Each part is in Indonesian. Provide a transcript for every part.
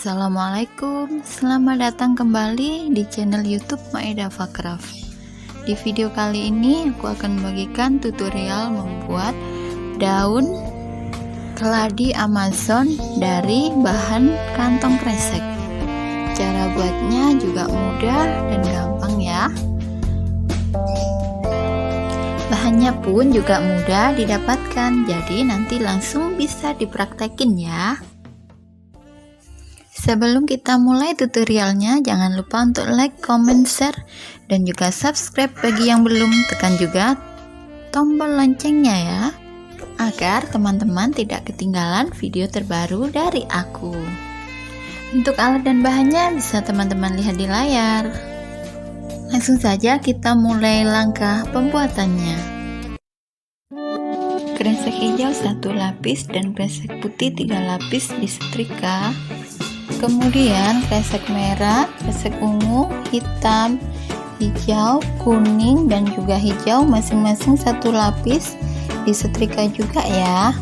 Assalamualaikum, selamat datang kembali di channel YouTube Maedava Craft. Di video kali ini aku akan membagikan tutorial membuat daun keladi Amazon dari bahan kantong kresek. Cara buatnya juga mudah dan gampang ya. Bahannya pun juga mudah didapatkan, jadi nanti langsung bisa dipraktekin ya. Sebelum kita mulai tutorialnya, jangan lupa untuk like, comment, share, dan juga subscribe bagi yang belum. Tekan juga tombol loncengnya ya, agar teman-teman tidak ketinggalan video terbaru dari aku. Untuk alat dan bahannya bisa teman-teman lihat di layar. Langsung saja kita mulai langkah pembuatannya. Kresek hijau 1 lapis dan kresek putih 3 lapis disetrika. Kemudian kresek merah, kresek ungu, hitam, hijau, kuning, dan juga hijau masing-masing 1 lapis disetrika juga ya.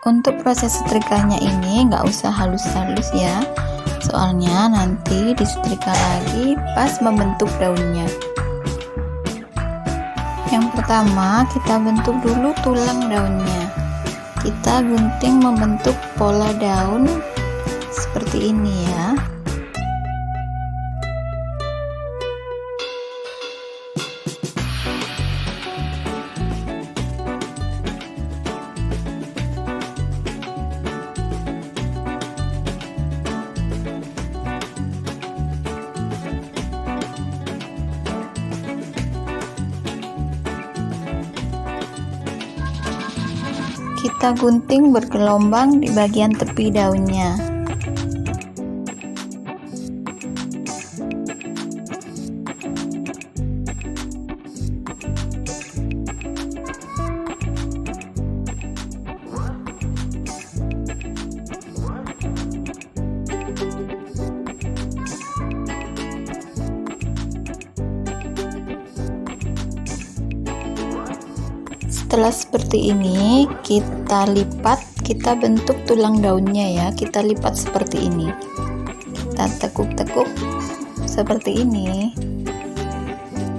Untuk proses setrikanya ini nggak usah halus-halus ya, soalnya nanti disetrika lagi pas membentuk daunnya. Yang pertama kita bentuk dulu tulang daunnya. Kita gunting membentuk pola daun seperti ini ya. Kita gunting bergelombang di bagian tepi daunnya. Setelah seperti ini kita lipat, kita bentuk tulang daunnya ya, kita lipat seperti ini, kita tekuk-tekuk seperti ini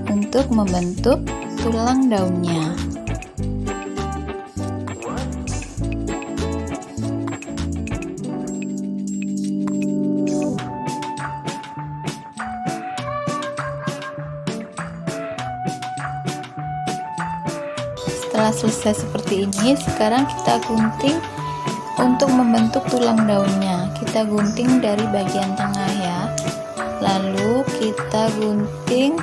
untuk membentuk tulang daunnya. Setelah selesai seperti ini, sekarang kita gunting untuk membentuk tulang daunnya. Kita gunting dari bagian tengah ya, lalu kita gunting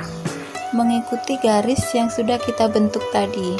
mengikuti garis yang sudah kita bentuk tadi.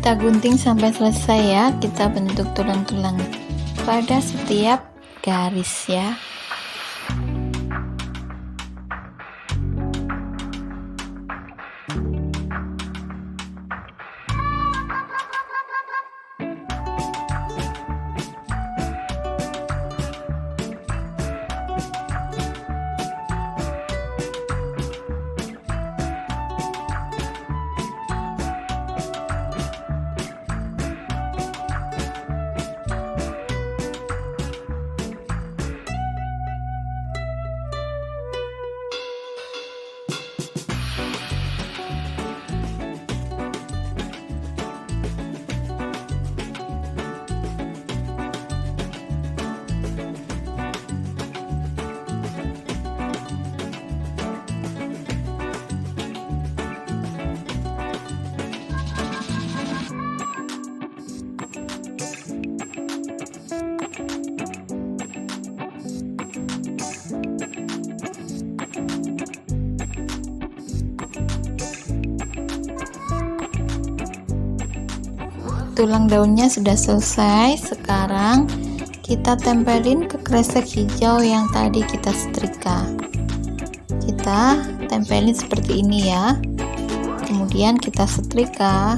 Kita gunting sampai selesai ya, kita bentuk tulang-tulang pada setiap garis ya. tulang daunnya sudah selesai. Sekarang kita tempelin ke kresek hijau yang tadi kita setrika. Kita tempelin seperti ini ya, kemudian kita setrika.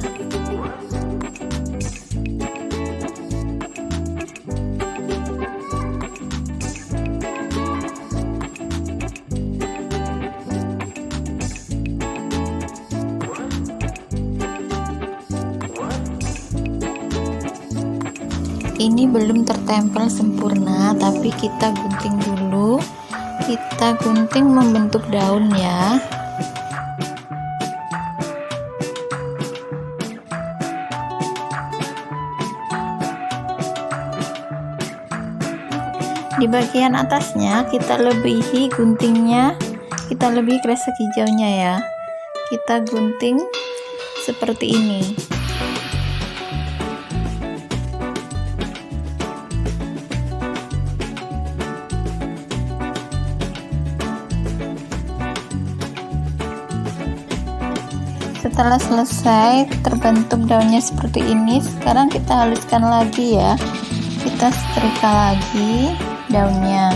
Ini belum tertempel sempurna, tapi kita gunting dulu. Kita gunting membentuk daun ya. Di bagian atasnya kita lebihi guntingnya, kita lebih kresek hijaunya ya. Kita gunting seperti ini. Setelah selesai terbentuk daunnya seperti ini, sekarang kita haluskan lagi ya. Kita setrika lagi daunnya.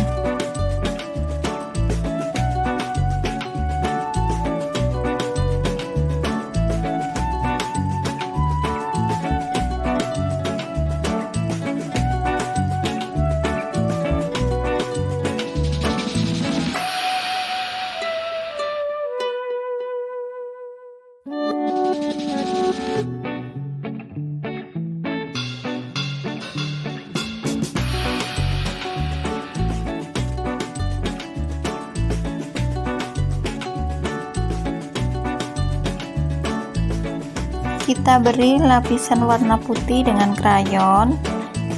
Kita beri lapisan warna putih dengan krayon.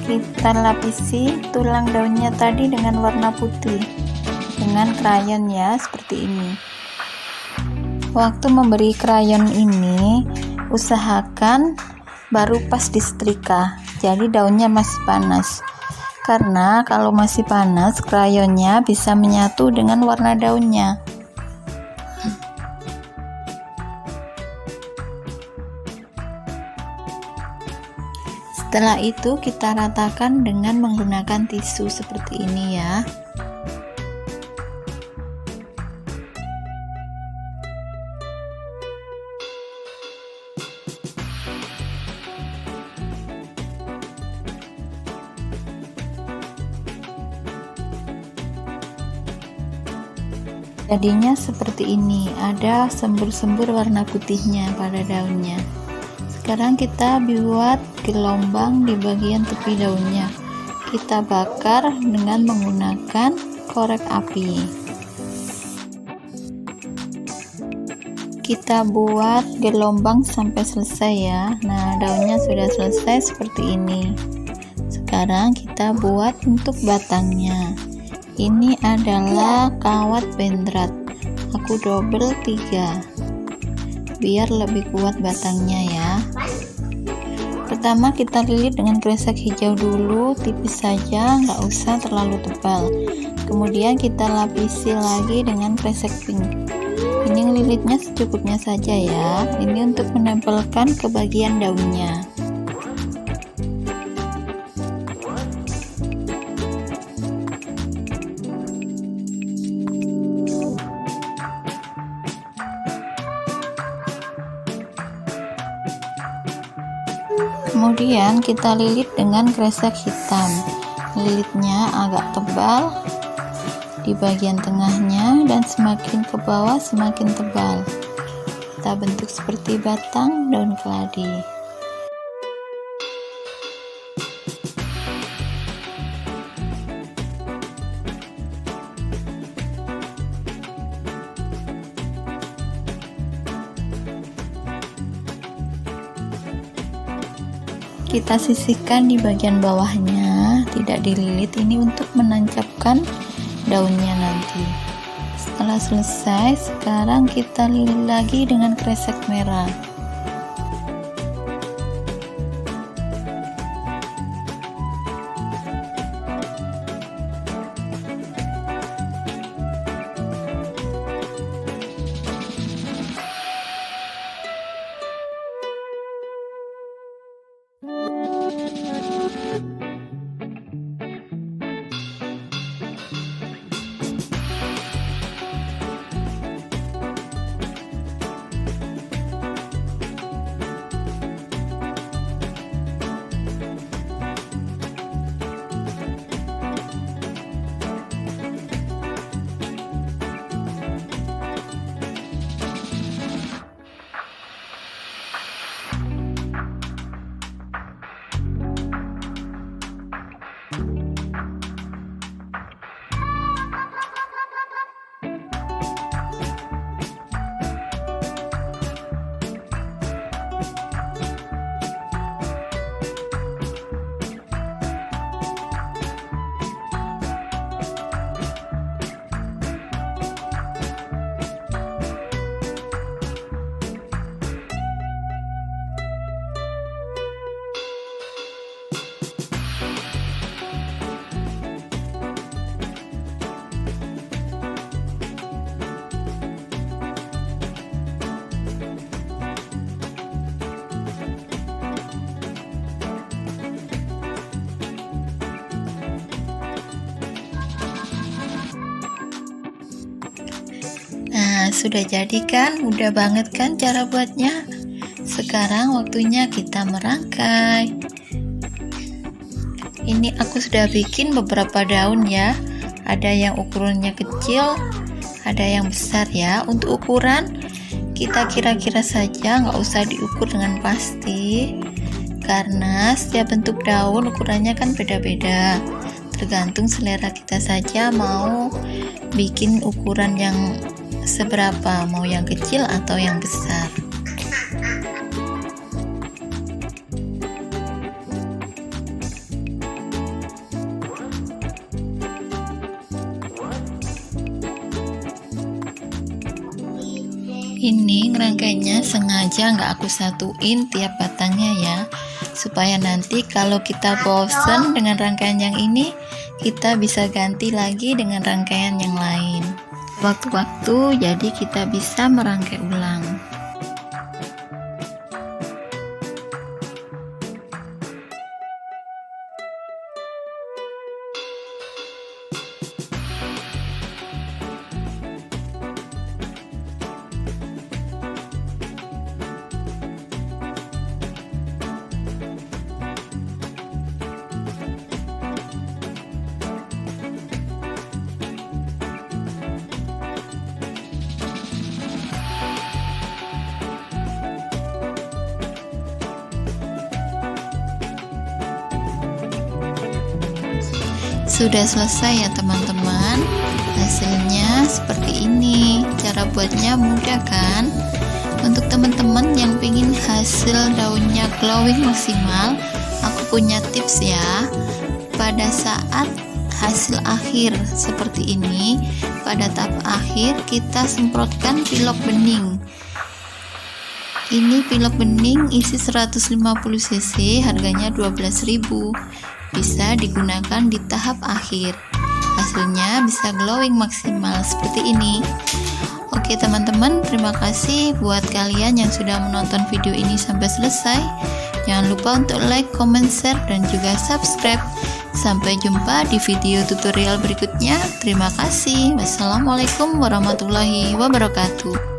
Kita lapisi tulang daunnya tadi dengan warna putih dengan krayon ya, seperti ini. Waktu memberi krayon ini usahakan baru pas disetrika, jadi daunnya masih panas, karena kalau masih panas krayonnya bisa menyatu dengan warna daunnya. Setelah itu kita ratakan dengan menggunakan tisu seperti ini ya. Jadinya seperti ini, ada sembur-sembur warna putihnya pada daunnya. Sekarang kita buat gelombang di bagian tepi daunnya. Kita bakar dengan menggunakan korek api. Kita buat gelombang sampai selesai ya. Nah, daunnya sudah selesai seperti ini. Sekarang kita buat untuk batangnya. Ini adalah kawat bendrat. Aku double 3 biar lebih kuat batangnya ya. Pertama kita lilit dengan kresek hijau dulu, tipis saja, nggak usah terlalu tebal. Kemudian kita lapisi lagi dengan kresek pink. Ini ngelilitnya secukupnya saja ya. Ini untuk menempelkan ke bagian daunnya. Kemudian kita lilit dengan kresek hitam. Lilitnya agak tebal di bagian tengahnya dan semakin ke bawah semakin tebal. Kita bentuk seperti batang daun keladi. Kita sisihkan di bagian bawahnya, tidak dililit, ini untuk menancapkan daunnya nanti. Setelah selesai, sekarang kita lilit lagi dengan kresek merah. Nah, sudah jadi kan? Mudah banget kan cara buatnya? Sekarang waktunya kita merangkai. Ini aku sudah bikin beberapa daun ya. Ada yang ukurannya kecil, ada yang besar ya. Untuk ukuran kita kira-kira saja, nggak usah diukur dengan pasti, karena setiap bentuk daun ukurannya kan beda-beda. Tergantung selera kita saja mau bikin ukuran yang seberapa, mau yang kecil atau yang besar. Ini ngerangkainya sengaja nggak aku satuin tiap batangnya ya, supaya nanti kalau kita bosen dengan rangkaian yang ini, kita bisa ganti lagi dengan rangkaian yang lain. Waktu-waktu jadi kita bisa merangkai ulang. Sudah selesai ya teman-teman. Hasilnya seperti ini. Cara buatnya mudah kan? Untuk teman-teman yang ingin hasil daunnya glowing maksimal, aku punya tips ya. Pada saat hasil akhir seperti ini, pada tahap akhir kita semprotkan pilok bening. Ini pilok bening isi 150 cc, harganya 12.000. Bisa digunakan di tahap akhir. Hasilnya bisa glowing maksimal seperti ini. Oke teman-teman, terima kasih buat kalian yang sudah menonton video ini sampai selesai. Jangan lupa untuk like, comment, share, dan juga subscribe. Sampai jumpa di video tutorial berikutnya. Terima kasih. Wassalamualaikum warahmatullahi wabarakatuh.